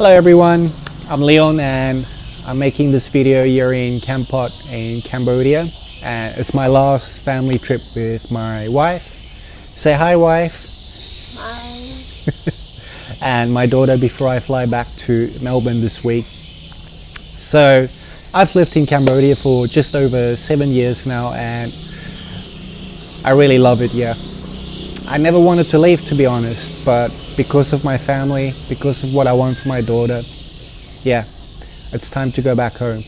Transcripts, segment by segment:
Hello everyone, I'm Leon and I'm making this video here in Kampot in Cambodia, and it's my last family trip with my wife. Say hi, wife. Hi. And my daughter before I fly back to Melbourne this week. So I've lived in Cambodia for just over 7 years now and I really love it here. I never wanted to leave, to be honest, but because of my family, because of what I want for my daughter, yeah, it's time to go back home.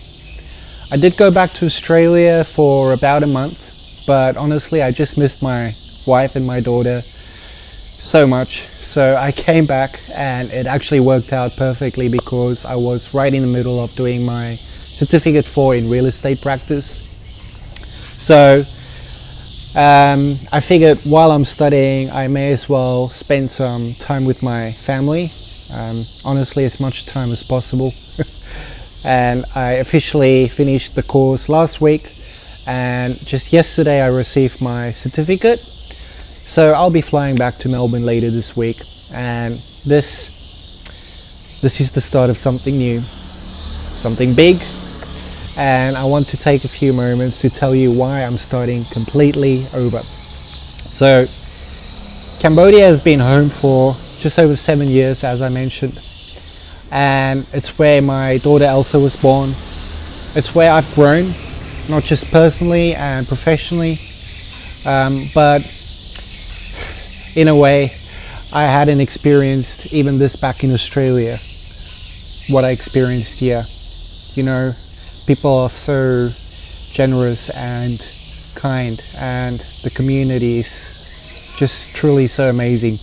I did go back to Australia for about a month, but honestly I just missed my wife and my daughter so much. So I came back and it actually worked out perfectly because I was right in the middle of doing my certificate 4 in real estate practice. So I figured while I'm studying I may as well spend some time with my family, honestly as much time as possible. And I officially finished the course last week and just yesterday I received my certificate. So I'll be flying back to Melbourne later this week, and this is the start of something new, something big. And I want to take a few moments to tell you why I'm starting completely over. So Cambodia has been home for just over 7 years, as I mentioned, and it's where my daughter Elsa was born. It's where I've grown, not just personally and professionally, but in a way I hadn't experienced even this back in Australia, what I experienced here. You know, people are so generous and kind, and the community is just truly so amazing.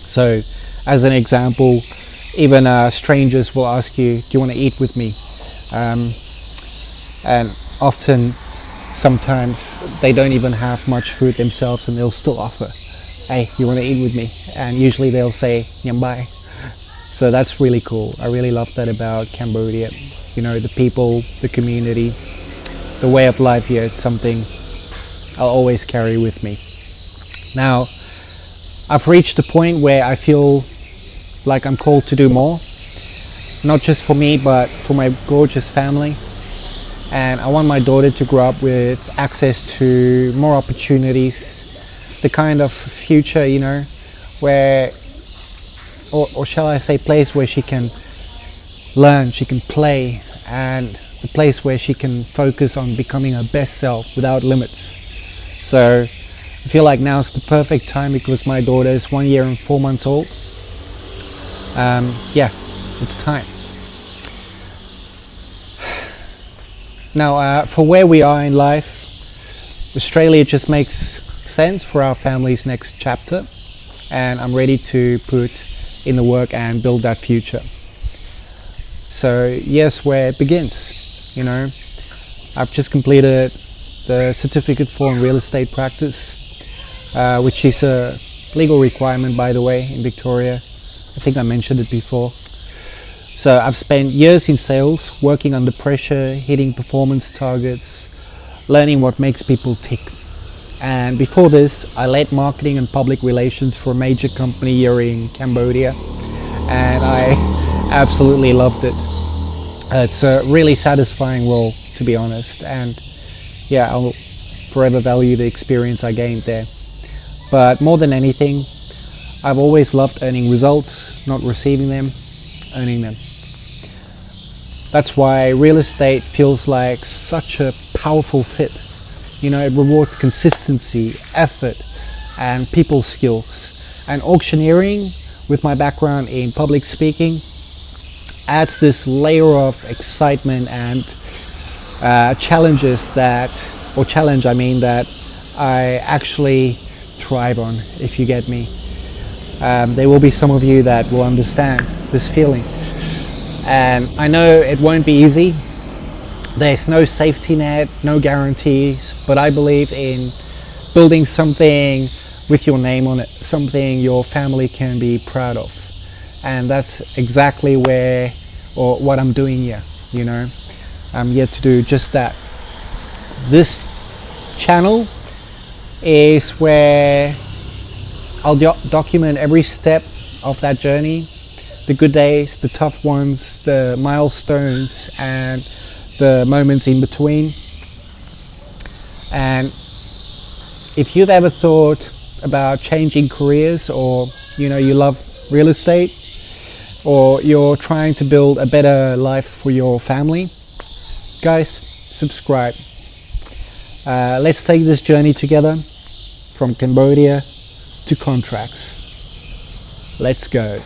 So as an example, even strangers will ask you, do you want to eat with me? And often, sometimes they don't even have much food themselves and they'll still offer, hey, you want to eat with me? And usually they'll say nham bai. So that's really cool. I really love that about Cambodia. You know, the people, the community, the way of life here, it's something I'll always carry with me. Now, I've reached the point where I feel like I'm called to do more, not just for me, but for my gorgeous family. And I want my daughter to grow up with access to more opportunities, the kind of future, you know, where, or shall I say, place where she can learn, she can play, and the place where she can focus on becoming her best self without limits. So I feel like now's the perfect time because my daughter is 1 year and 4 months old. Yeah, it's time. Now, for where we are in life, Australia just makes sense for our family's next chapter, and I'm ready to put in the work and build that future. So yes, where it begins, you know, I've just completed the certificate 4 in real estate practice, which is a legal requirement, by the way, in Victoria. I think I mentioned it before. So I've spent years in sales, working under pressure, hitting performance targets, learning what makes people tick. And before this, I led marketing and public relations for a major company here in Cambodia, and I absolutely loved it. It's a really satisfying role, to be honest, and yeah, I'll forever value the experience I gained there. But more than anything, I've always loved earning results, not receiving them, earning them. That's why real estate feels like such a powerful fit. You know, it rewards consistency, effort, and people skills. And auctioneering, with my background in public speaking, adds this layer of excitement and challenges that I actually thrive on, if you get me. There will be some of you that will understand this feeling. And I know it won't be easy. There's no safety net, no guarantees, but I believe in building something with your name on it, something your family can be proud of. And that's exactly what I'm doing here, you know. I'm here to do just that. This channel is where I'll document every step of that journey, the good days, the tough ones, the milestones, and the moments in between. And if you've ever thought about changing careers, or you love real estate, or you're trying to build a better life for your family, guys, subscribe. Let's take this journey together from Cambodia to contracts. Let's go.